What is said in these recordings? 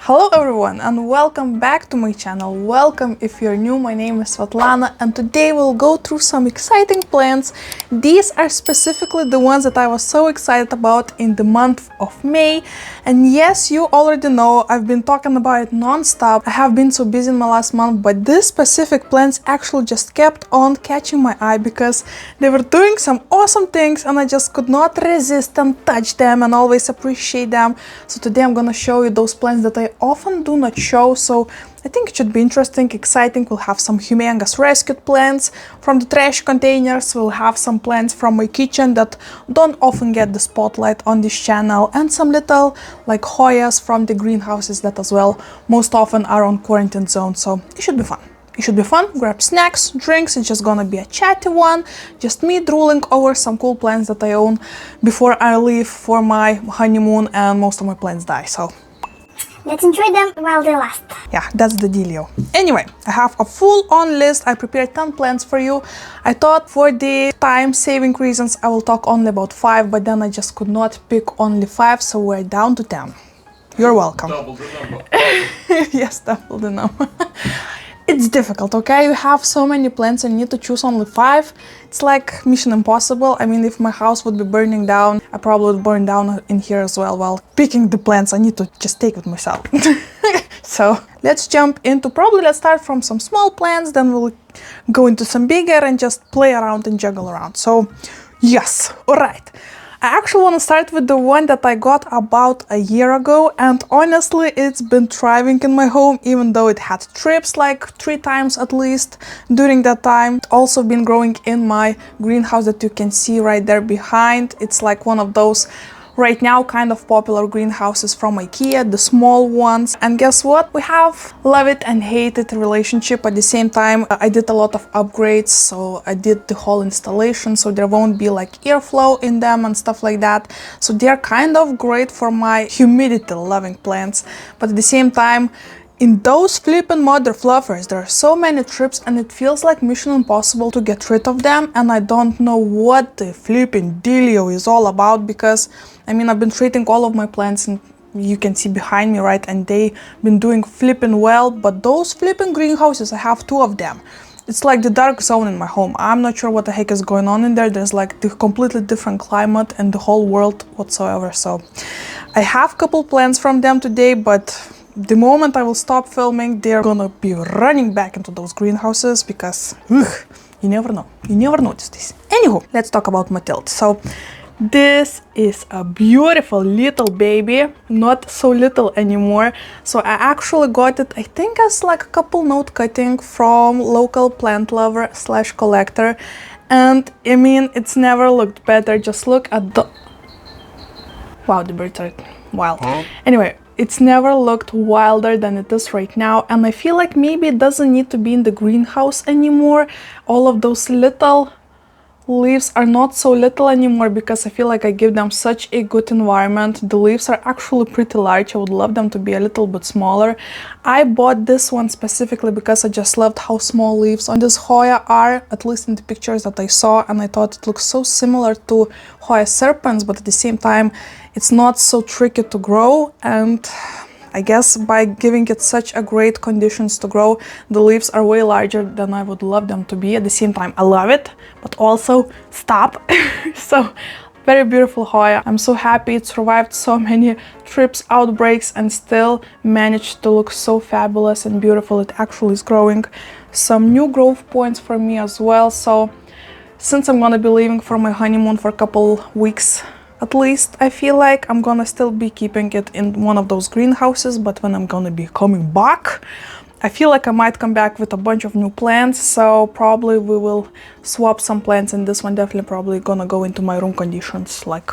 Hello everyone and welcome back to my channel. Welcome if you're new. My name is Svetlana and today we'll go through some exciting plants. These are specifically the ones that I was so excited about in the month of May. And yes, you already know I've been talking about it non-stop. I have been so busy in my last month, but these specific plants actually just kept on catching my eye because they were doing some awesome things and I just could not resist and touch them and always appreciate them. So today I'm gonna show you those plants that I often do not show, so I think it should be interesting, exciting. We'll have some humongous rescued plants from the trash containers, we'll have some plants from my kitchen that don't often get the spotlight on this channel, and some little like Hoyas from the greenhouses that as well most often are on quarantine zone, so it should be fun. It should be fun. Grab snacks, drinks. It's just gonna be a chatty one. Just me drooling over some cool plants that I own before I leave for my honeymoon and most of my plants die, so let's enjoy them while they last. yeah, that's the dealio. Anyway, I have a full-on list. I prepared 10 plants for you. I thought for the time-saving reasons I will talk only about 5, but then I just could not pick only 5, so we're down to 10. You're welcome. Double the number. Yes, double the number. It's difficult, okay? You have so many plants and you need to choose only 5. It's like mission impossible. I mean, if my house would be burning down, I probably would burn down in here as well. While picking the plants, I need to just take it myself. So let's jump into, let's start from some small plants, then we'll go into some bigger and just play around and juggle around. So yes, all right. I actually want to start with the one that I got about a year ago, and honestly it's been thriving in my home even though it had trips like 3 times at least during that time. It's also been growing in my greenhouse that you can see right there behind. It's like one of those right now kind of popular greenhouses from IKEA, the small ones. And guess what? We have love it and hate it relationship at the same time. I did a lot of upgrades, so I did the whole installation, so there won't be like airflow in them and stuff like that. So they're kind of great for my humidity loving plants, but at the same time, in those flippin' mother fluffers, there are so many trips and it feels like mission impossible to get rid of them, and I don't know what the flippin' dealio is all about because, I mean, I've been treating all of my plants and you can see behind me, right, and they've been doing flippin' well, but those flippin' greenhouses, I have 2 of them. It's like the dark zone in my home. I'm not sure what the heck is going on in there. There's like the completely different climate and the whole world whatsoever, so I have a couple plants from them today, but the moment I will stop filming, they're gonna be running back into those greenhouses because you never know. You never notice this. Anywho, let's talk about Matilda. So this is a beautiful little baby, not so little anymore. So I actually got it, I think, as like a couple note cutting from local plant lover / collector. And I mean, it's never looked better. Just look at the... Wow, the birds are wild. Anyway, it's never looked wilder than it is right now, and I feel like maybe it doesn't need to be in the greenhouse anymore. All of those little leaves are not so little anymore because I feel like I give them such a good environment. The leaves are actually pretty large. I would love them to be a little bit smaller. I bought this one specifically because I just loved how small leaves on this Hoya are, at least in the pictures that I saw, and I thought it looks so similar to Hoya serpents, but at the same time it's not so tricky to grow, and I guess by giving it such a great conditions to grow, the leaves are way larger than I would love them to be. At the same time, I love it, but also stop. So very beautiful Hoya. I'm so happy it survived so many trips, outbreaks, and still managed to look so fabulous and beautiful. It actually is growing some new growth points for me as well. So since I'm gonna be leaving for my honeymoon for a couple weeks, at least I feel like I'm gonna still be keeping it in one of those greenhouses, but when I'm gonna be coming back, I feel like I might come back with a bunch of new plants, so probably we will swap some plants, and this one definitely probably gonna go into my room conditions, like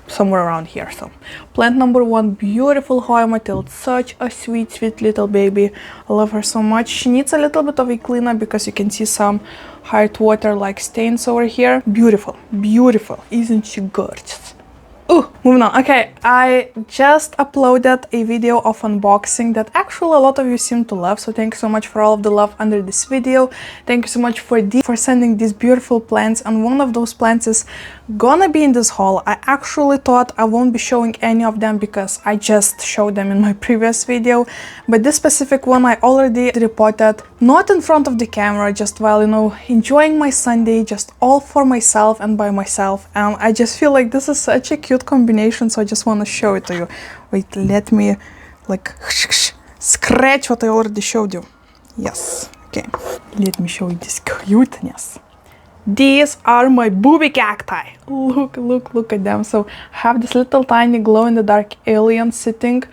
somewhere around here. So plant number 1, beautiful Hoya Matilda, such a sweet, sweet little baby. I love her so much. She needs a little bit of a cleanup because you can see some hard water like stains over here. Beautiful, beautiful. Isn't she gorgeous? Ooh, moving on. Okay, I just uploaded a video of unboxing that actually a lot of you seem to love, so thank you so much for all of the love under this video. Thank you so much for sending these beautiful plants, and one of those plants is gonna be in this haul. I actually thought I won't be showing any of them because I just showed them in my previous video, but this specific one I already reported, not in front of the camera, just while, you know, enjoying my Sunday, just all for myself and by myself, and I just feel like this is such a cute combination, so I just want to show it to you. Wait, let me like scratch what I already showed you. Yes, okay, let me show you this cuteness. These are my booby cacti. Look at them. So I have this little tiny glow-in-the-dark alien sitting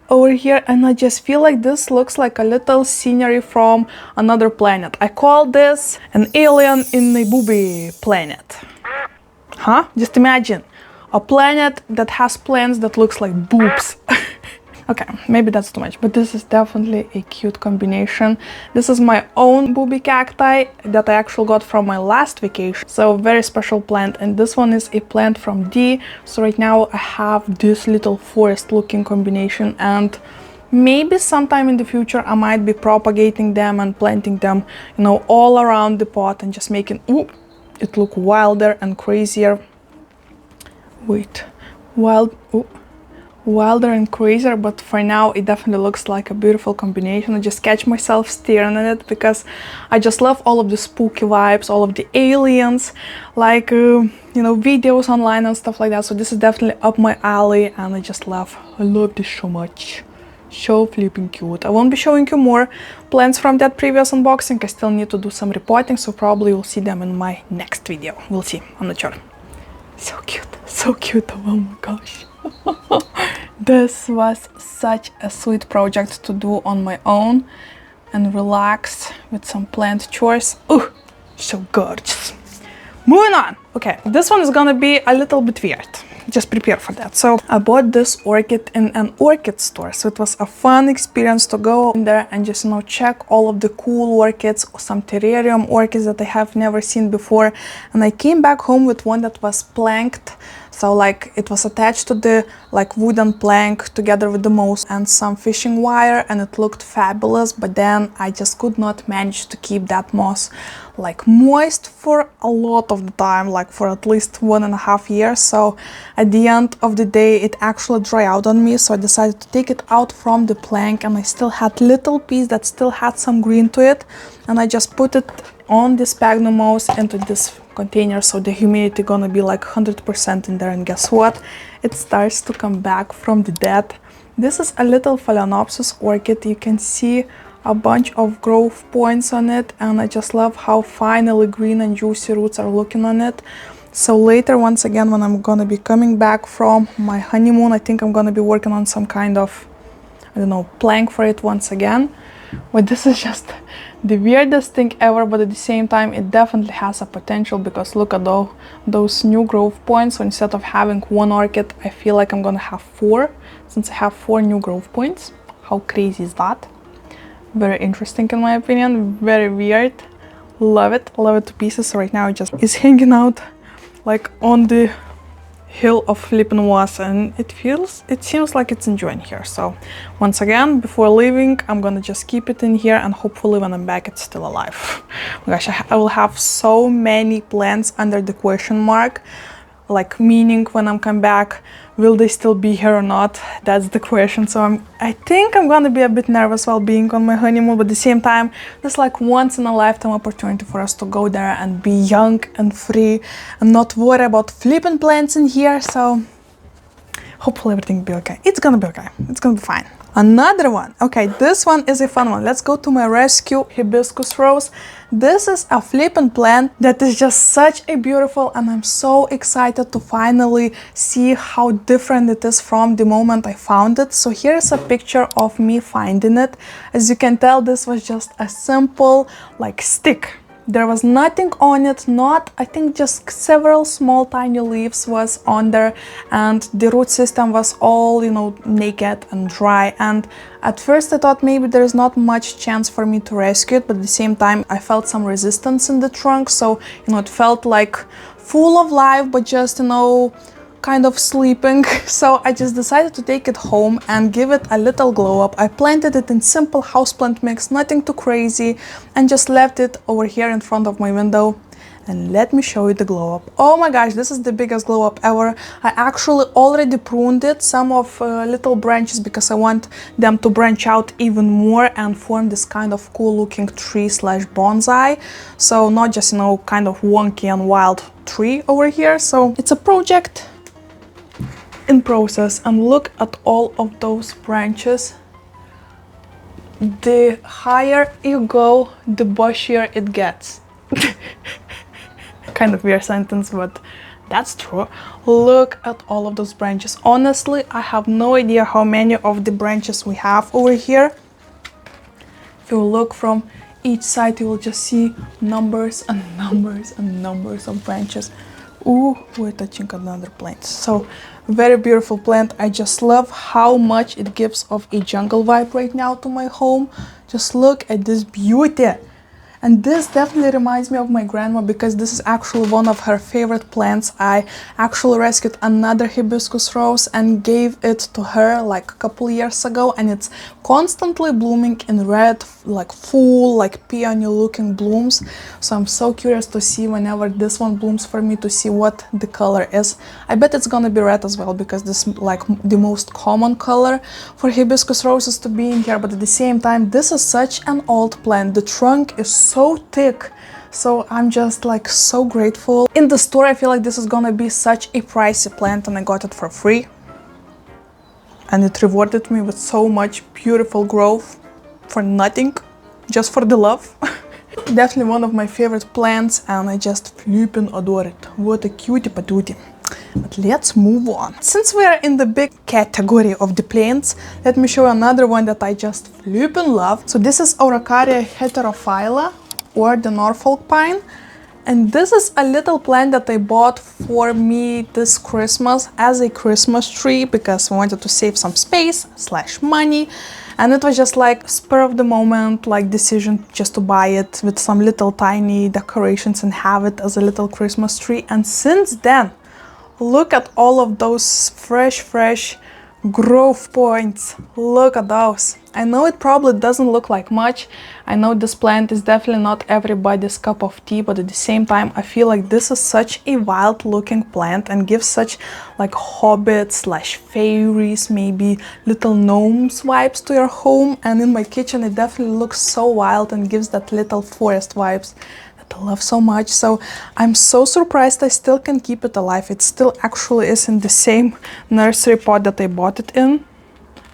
over here, and I just feel like this looks like a little scenery from another planet. I call this an alien in a booby planet. Huh? Just imagine a planet that has plants that looks like boobs. Okay, maybe that's too much, but this is definitely a cute combination. This is my own booby cacti that I actually got from my last vacation. So very special plant, and this one is a plant from D. So right now I have this little forest looking combination, and maybe sometime in the future I might be propagating them and planting them, you know, all around the pot and just making it look wilder and crazier. Wait, wilder and crazier, but for now it definitely looks like a beautiful combination. I just catch myself staring at it because I just love all of the spooky vibes, all of the aliens, like you know, videos online and stuff like that. So this is definitely up my alley, and I love this so much. So flipping cute. I won't be showing you more plants from that previous unboxing. I still need to do some reporting, so probably you'll see them in my next video. We'll see, I'm not sure. So cute, oh my gosh. This was such a sweet project to do on my own and relax with some plant chores. Oh, so gorgeous. Moving on. Okay, this one is gonna be a little bit weird. Just prepare for that. So I bought this orchid in an orchid store. So it was a fun experience to go in there and just, you know, check all of the cool orchids, some terrarium orchids that I have never seen before. And I came back home with one that was planked. So like it was attached to the like wooden plank together with the moss and some fishing wire, and it looked fabulous, but then I just could not manage to keep that moss like moist for a lot of the time, like for at least 1.5 years. So at the end of the day it actually dried out on me, so I decided to take it out from the plank, and I still had little piece that still had some green to it, and I just put it on this sphagnum moss into this container, so the humidity gonna be like 100% in there, and guess what? It starts to come back from the dead. This is a little Phalaenopsis orchid. You can see a bunch of growth points on it, and I just love how finely green and juicy roots are looking on it. So later, once again, when I'm gonna be coming back from my honeymoon, I think I'm gonna be working on some kind of, I don't know, plank for it once again. But this is just the weirdest thing ever, but at the same time it definitely has a potential, because look at those new growth points. So instead of having one orchid, I feel like I'm gonna have 4, since I have 4 new growth points. How crazy is that? Very interesting in my opinion, very weird. Love it to pieces. So right now it just is hanging out like on the hill of flippin' was, and it seems like it's enjoying here. So once again, before leaving, I'm gonna just keep it in here, and hopefully when I'm back it's still alive. Oh my gosh, I will have so many plants under the question mark, like meaning when I'm come back, will they still be here or not? That's the question. So I think I'm gonna be a bit nervous while being on my honeymoon, but at the same time, it's like once in a lifetime opportunity for us to go there and be young and free and not worry about flipping plants in here. So hopefully everything will be okay. It's gonna be okay. It's gonna be fine. Another one. Okay, this one is a fun one. Let's go to my rescue hibiscus rose. This is a flippin' plant that is just such a beautiful, and I'm so excited to finally see how different it is from the moment I found it. So here's a picture of me finding it. As you can tell, this was just a simple like stick. There was nothing on it, I think just several small tiny leaves was on there, and the root system was all, you know, naked and dry. And at first I thought maybe there's not much chance for me to rescue it, but at the same time I felt some resistance in the trunk. So, you know, it felt like full of life, but just, you know, kind of sleeping. So I just decided to take it home and give it a little glow up. I planted it in simple houseplant mix, nothing too crazy, and just left it over here in front of my window. and let me show you the glow up. Oh my gosh, this is the biggest glow up ever. I actually already pruned it, some of little branches, because I want them to branch out even more and form this kind of cool looking tree slash bonsai. So not just, you know, kind of wonky and wild tree over here. So it's a project in process, and look at all of those branches. The higher you go, the bushier it gets. Kind of weird sentence, but that's true. Look at all of those branches. Honestly, I have no idea how many of the branches we have over here. If you look from each side, you will just see numbers and numbers and numbers of branches. Ooh, we're touching another plant. So very beautiful plant. I just love how much it gives of a jungle vibe right now to my home. Just look at this beauty. And this definitely reminds me of my grandma, because this is actually one of her favorite plants. I actually rescued another hibiscus rose and gave it to her like a couple years ago, and it's constantly blooming in red, like full, like peony looking blooms. So I'm so curious to see whenever this one blooms for me, to see what the color is. I bet it's gonna be red as well, because this is like the most common color for hibiscus roses to be in here. But at the same time, this is such an old plant. The trunk is so thick, so I'm just like so grateful. In the store, I feel like this is gonna be such a pricey plant, and I got it for free, and it rewarded me with so much beautiful growth for nothing, just for the love. Definitely one of my favorite plants, and I just flippin' adore it. What a cutie patootie. But let's move on. Since we are in the big category of the plants, let me show you another one that I just flippin' love. So this is Araucaria heterophylla, or the Norfolk pine. And this is a little plant that I bought for me this Christmas as a Christmas tree, because I wanted to save some space slash money. And it was just like spur of the moment, like decision just to buy it with some little tiny decorations and have it as a little Christmas tree. And since then, look at all of those fresh growth points. Look at those. I know it probably doesn't look like much. I know this plant is definitely not everybody's cup of tea, but at the same time, I feel like this is such a wild looking plant and gives such like hobbit slash fairies, maybe little gnomes vibes to your home. And in my kitchen, it definitely looks so wild and gives that little forest vibes that I love so much. So I'm so surprised I still can keep it alive. It still actually is in the same nursery pot that I bought it in.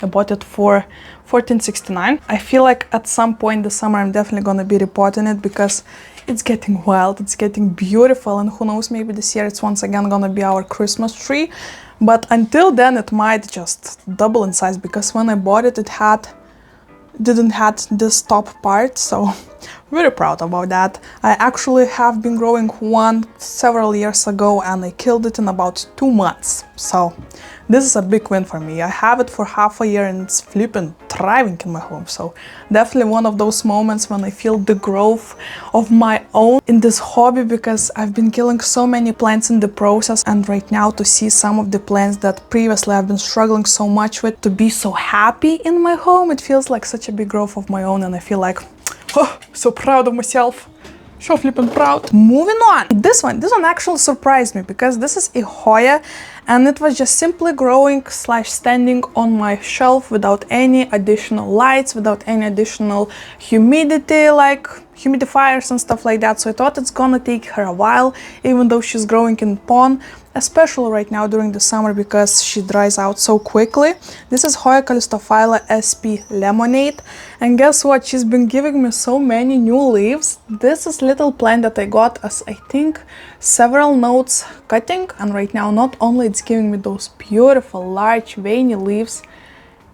I bought it for $14.69. I feel like at some point this summer I'm definitely gonna be repotting it, because it's getting wild, it's getting beautiful, and who knows, maybe this year it's once again gonna be our Christmas tree. But until then, it might just double in size, because when I bought it, it didn't have this top part, so very proud about that. I actually have been growing one several years ago, and I killed it in about 2 months. So this is a big win for me. I have it for half a year and it's flipping thriving in my home. So definitely one of those moments when I feel the growth of my own in this hobby, because I've been killing so many plants in the process. And right now, to see some of the plants that previously I've been struggling so much with to be so happy in my home, it feels like such a big growth of my own, and I feel like, oh, so proud of myself. So flippin' proud. Moving on. This one actually surprised me, because this is a Hoya, and it was just simply growing slash standing on my shelf without any additional lights, without any additional humidity, like humidifiers and stuff like that. So I thought it's gonna take her a while, even though she's growing in pond, especially right now during the summer, because she dries out so quickly. This is Hoya calistophylla SP Lemonade, and guess what? She's been giving me so many new leaves. This is little plant that I got as, I think, several notes cutting, and right now not only it's giving me those beautiful large veiny leaves.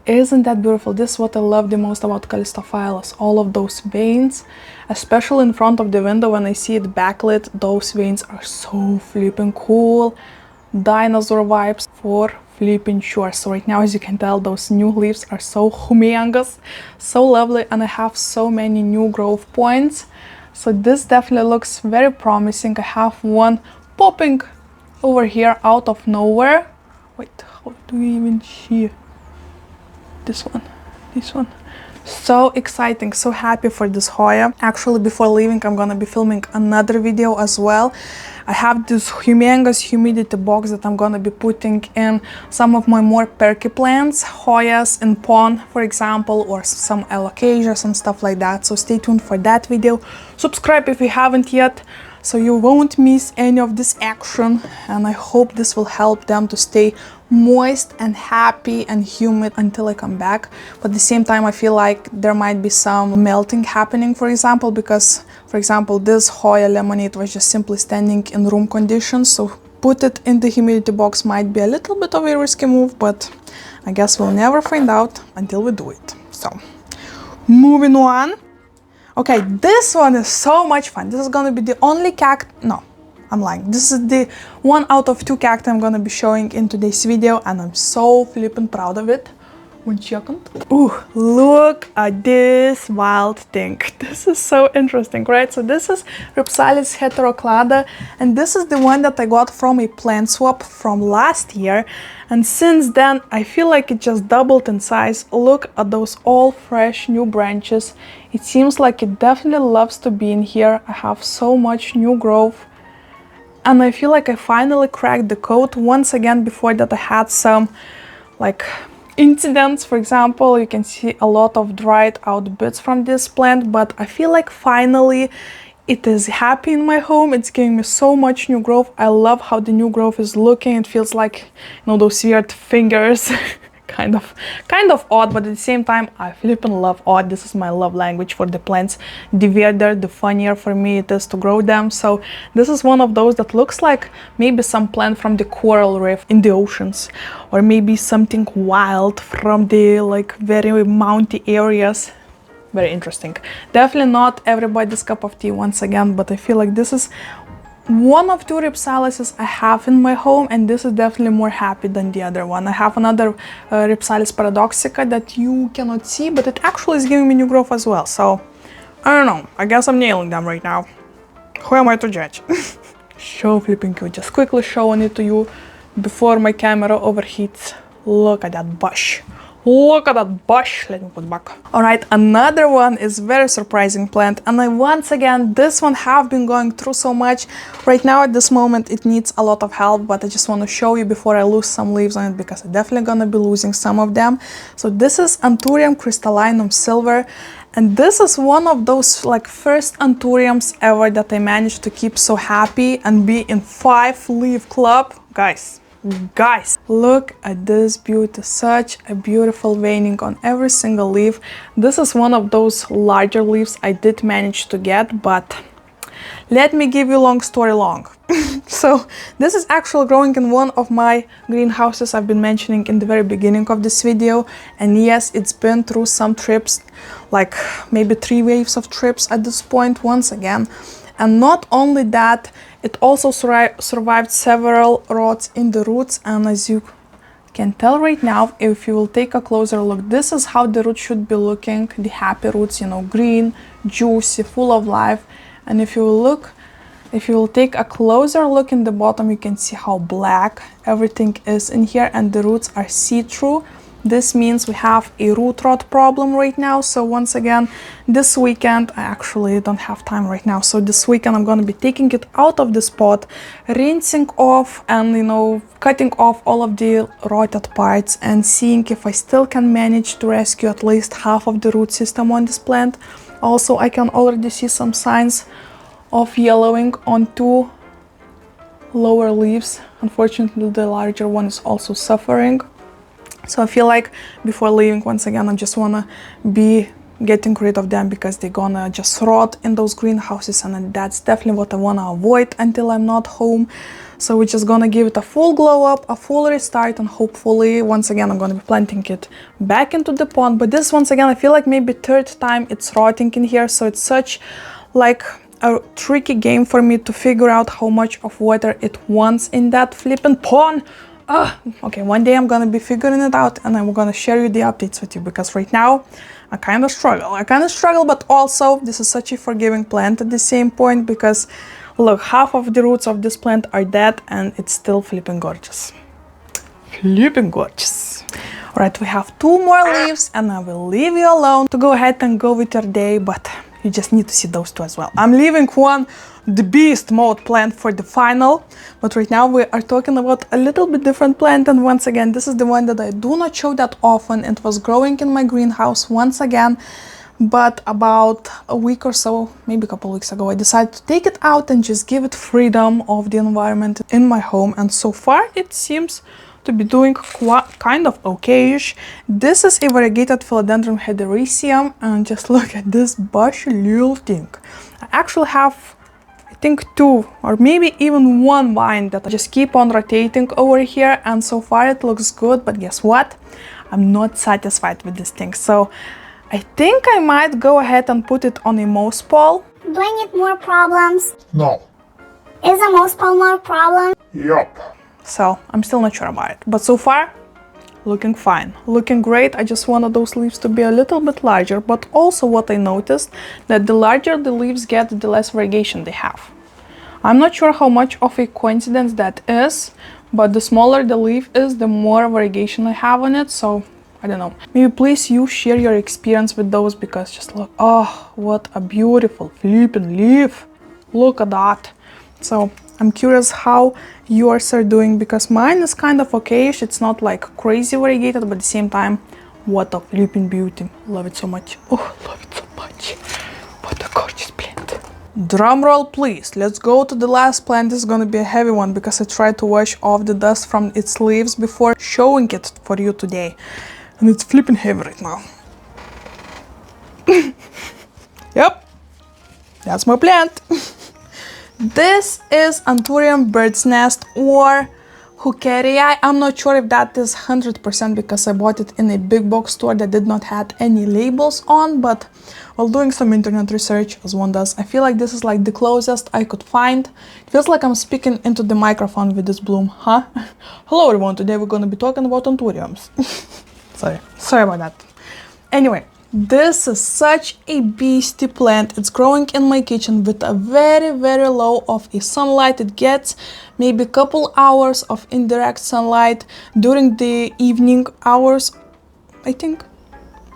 Isn't that beautiful? This is what I love the most about calistophyllus, all of those veins, especially in front of the window when I see it backlit. Those veins are so flipping cool. Dinosaur vibes for flipping sure. So right now, as you can tell, those new leaves are so humongous, so lovely, and I have so many new growth points. So this definitely looks very promising. I have one popping over here out of nowhere. Wait, how do you even see this one? So exciting, so happy for this Hoya. Actually, before leaving, I'm gonna be filming another video as well. I have this humongous humidity box that I'm gonna be putting in some of my more perky plants, Hoyas in pond, for example, or some alocasias and stuff like that. So stay tuned for that video. Subscribe if you haven't yet, so you won't miss any of this action, and I hope this will help them to stay moist and happy and humid until I come back. But at the same time, I feel like there might be some melting happening, for example, because, for example, this Hoya lemonade was just simply standing in room conditions, so put it in the humidity box might be a little bit of a risky move, but I guess we'll never find out until we do it. So, moving on. Okay, this one is so much fun. This is gonna be the only no, I'm lying. This is the 1 out of 2 cacti I'm gonna be showing in today's video, and I'm so flippin' proud of it. 1 second. Ooh, look at this wild thing. This is so interesting, right? So this is Rhipsalis heteroclada, and this is the one that I got from a plant swap from last year. And since then, I feel like it just doubled in size. Look at those all fresh new branches. It seems like it definitely loves to be in here. I have so much new growth. And I feel like I finally cracked the code. Once again, before that I had some like incidents. For example, you can see a lot of dried out bits from this plant, but I feel like finally it is happy in my home. It's giving me so much new growth. I love how the new growth is looking. It feels like, you know, those weird fingers. kind of odd, but at the same time, I flippin' love odd. This is my love language for the plants. The weirder, the funnier for me it is to grow them. So this is one of those that looks like maybe some plant from the coral reef in the oceans, or maybe something wild from the like very mounty areas. Very interesting. Definitely not everybody's cup of tea once again, but I feel like this is 1 of 2 Rhipsalises I have in my home, and this is definitely more happy than the other one. I have another Rhipsalis paradoxica that you cannot see, but it actually is giving me new growth as well. So, I don't know. I guess I'm nailing them right now. Who am I to judge? So flipping cute. Just quickly showing it to you before my camera overheats. Look at that bush. Look at that bush. Let me put back. Alright, another one is very surprising plant, and once again, this one have been going through so much. Right now at this moment it needs a lot of help, but I just want to show you before I lose some leaves on it, because I'm definitely gonna be losing some of them. So this is Anthurium crystallinum silver, and this is one of those like first Anthuriums ever that I managed to keep so happy and be in 5-leaf club. Guys, look at this beauty. Such a beautiful veining on every single leaf. This is one of those larger leaves I did manage to get, but let me give you long story long. So this is actually growing in one of my greenhouses I've been mentioning in the very beginning of this video, and yes, it's been through some trips, like maybe 3 waves of trips at this point once again. And not only that, it also survived several rots in the roots, and as you can tell right now, if you will take a closer look, this is how the roots should be looking. The happy roots, you know, green, juicy, full of life. And if you will take a closer look in the bottom, you can see how black everything is in here, and the roots are see-through. This means we have a root rot problem right now. So once again, this weekend, I actually don't have time right now. So this weekend I'm going to be taking it out of this pot, rinsing off and, you know, cutting off all of the rotted parts and seeing if I still can manage to rescue at least half of the root system on this plant. Also, I can already see some signs of yellowing on 2 lower leaves. Unfortunately, the larger one is also suffering. So I feel like before leaving, once again, I just wanna be getting rid of them, because they're gonna just rot in those greenhouses, and that's definitely what I wanna avoid until I'm not home. So we're just gonna give it a full glow up, a full restart, and hopefully once again I'm gonna be planting it back into the pond. But this, once again, I feel like maybe 3rd time it's rotting in here, so it's such like a tricky game for me to figure out how much of water it wants in that flippin' pond. Okay, one day I'm gonna be figuring it out, and I'm gonna share you the updates with you, because right now I kind of struggle, but also this is such a forgiving plant at the same point, because look, half of the roots of this plant are dead and it's still flipping gorgeous. flipping gorgeous. Alright, we have 2 more leaves and I will leave you alone to go ahead and go with your day, but you just need to see those 2 as well. I'm leaving one, the beast mode plant, for the final, but right now we are talking about a little bit different plant, and once again this is the one that I do not show that often. It was growing in my greenhouse once again, but about a week or so, maybe a couple weeks ago, I decided to take it out and just give it freedom of the environment in my home, and so far it seems to be doing kind of okay-ish. This is a variegated philodendron hederaceum, and just look at this bushy little thing. I actually have, I think, 2 or maybe even 1 vine that I just keep on rotating over here, and so far it looks good, but guess what? I'm not satisfied with this thing, so I think I might go ahead and put it on a moss pole. Do I need more problems? No. Is a mouse pole more problem? Yup. So I'm still not sure about it, but so far looking fine, looking great. I just wanted those leaves to be a little bit larger, but also what I noticed, that the larger the leaves get, the less variegation they have. I'm not sure how much of a coincidence that is, but the smaller the leaf is, the more variegation I have on it, so I don't know. Maybe please you share your experience with those, because just look, oh, what a beautiful flipping leaf. Look at that. So I'm curious how yours are doing, because mine is kind of okay-ish. It's not like crazy variegated, but at the same time, what a flipping beauty. Love it so much. Oh, love it so much. What a gorgeous plant. Drum roll, please. Let's go to the last plant. This is gonna be a heavy one because I tried to wash off the dust from its leaves before showing it for you today. And it's flipping heavy right now. Yep, that's my plant. This is Anthurium bird's nest, or Hookerii. I'm not sure if that is 100% because I bought it in a big box store that did not have any labels on, but while doing some internet research, as one does, I feel like this is like the closest I could find. It feels like I'm speaking into the microphone with this bloom, huh? Hello everyone, today we're gonna be talking about Anthuriums. Sorry about that. Anyway, this is such a beastie plant. It's growing in my kitchen with a very, very low of a sunlight. It gets maybe a couple hours of indirect sunlight during the evening hours, I think.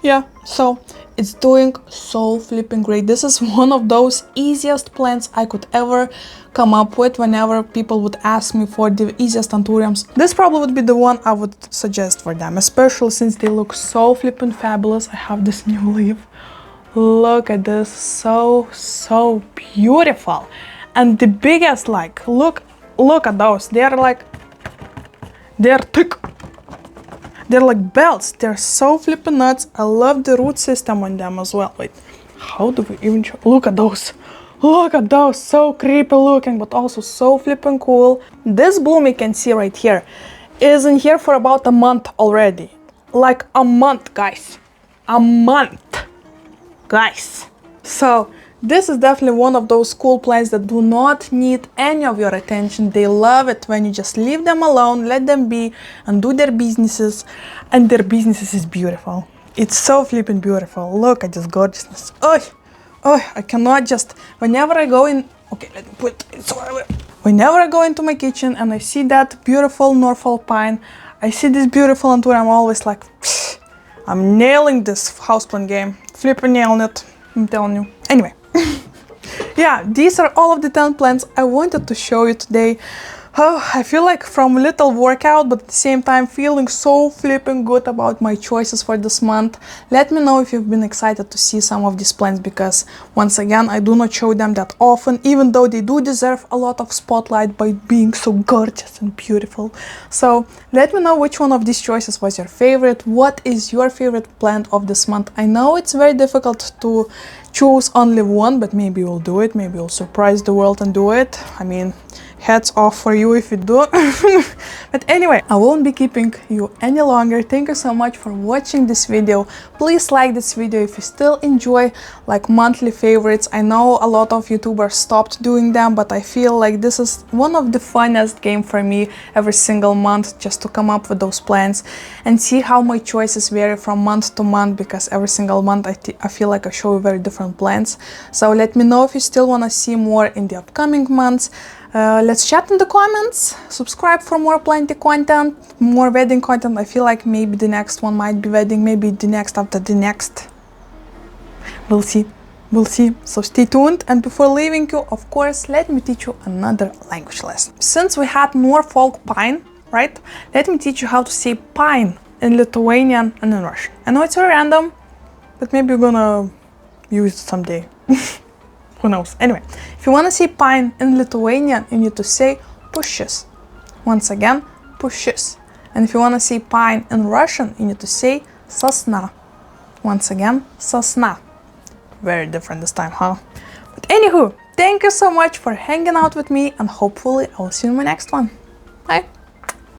Yeah, so it's doing so flipping great. This is one of those easiest plants I could ever come up with whenever people would ask me for the easiest Anthuriums. This probably would be the one I would suggest for them, especially since they look so flipping fabulous. I have this new leaf. Look at this, so beautiful. And the biggest, like, look at those. They're thick. They're like belts. They're so flipping nuts. I love the root system on them as well. Wait, how do we even show? Look at those. Look at those. So creepy looking, but also so flipping cool. This bloom you can see right here is in here for about a month already. Like a month, guys. A month, guys. So this is definitely one of those cool plants that do not need any of your attention. They love it when you just leave them alone, let them be and do their businesses. And their businesses is beautiful. It's so flipping beautiful. Look at this gorgeousness. Oh, I cannot just, whenever I go in, okay, let me put it so I will. Whenever I go into my kitchen and I see that beautiful Norfolk pine, I see this beautiful Anthurium, I'm always like, psh, I'm nailing this houseplant game. Flipping nailing it, I'm telling you. Anyway. Yeah, these are all of the 10 plants I wanted to show you today. Oh, I feel like from a little workout, but at the same time feeling so flipping good about my choices for this month. Let me know if you've been excited to see some of these plants, because once again, I do not show them that often, even though they do deserve a lot of spotlight by being so gorgeous and beautiful. So let me know which one of these choices was your favorite. What is your favorite plant of this month? I know it's very difficult to choose only one, but maybe you'll do it. Maybe you'll surprise the world and do it. I mean, hats off for you if you do. But anyway, I won't be keeping you any longer. Thank you so much for watching this video. Please like this video if you still enjoy like monthly favorites. I know a lot of YouTubers stopped doing them, but I feel like this is one of the funnest game for me every single month, just to come up with those plans and see how my choices vary from month to month, because every single month I feel like I show very different plans. So let me know if you still want to see more in the upcoming months. Let's chat in the comments. Subscribe for more plenty content, more wedding content. I feel like maybe the next one might be wedding, maybe the next after the next. We'll see. We'll see. So stay tuned. And before leaving you, of course, let me teach you another language lesson. Since we had Norfolk pine, right? Let me teach you how to say pine in Lithuanian and in Russian. I know it's very random, but maybe you're gonna use it someday. Who knows? Anyway, if you want to say pine in Lithuanian, you need to say pushis. Once again, pushis. And if you want to say pine in Russian, you need to say sosna. Once again, sosna. Very different this time, huh? But anywho, thank you so much for hanging out with me, and hopefully I will see you in my next one.